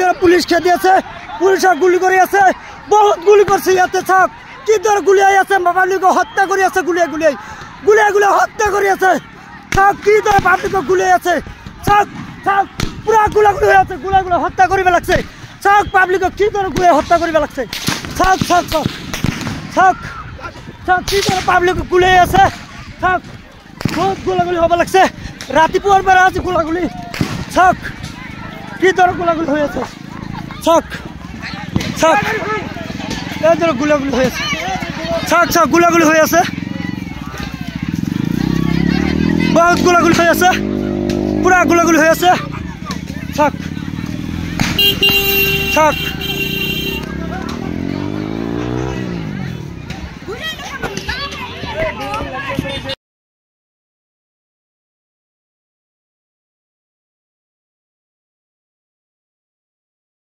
ধরে পুলিশ খেতে আছে, পুলিশ গুলি করে আছে, বহুত গুলি করছে ইয়াতে থাক কি ধরে গুলি আছে, পাবলিককে হত্যা করে আছে, গুলিয়ে হত্যা করে আছে থাক কি ধরে পাবলিককে গুলি আছে থাক থাক পুরা গুলাগুলি হয়ে আছে, গুলাগুলো হত্যা করিবে লাগছে থাক পাবলিককে কি ধরে গুলি হত্যা করিবে লাগছে থাক থাক থাক থাক থাক কি ধরে পাবলিককে গুলি আছে থাক বহুত গোলাগুলি হব লাগছে, রাতিপুয়ার বেলা আছে গোলাগুলি থাক কি ধরে গোলাগুলি হয়েছে থাক থাক এই ধরে গোলাগুলি হয়েছে থাক থাক গোলাগুলি হয়ে আছে, বহুত গোলাগুলি হয়ে আছে, পুরা গোলাগুলি হয়ে আছে থাক থাক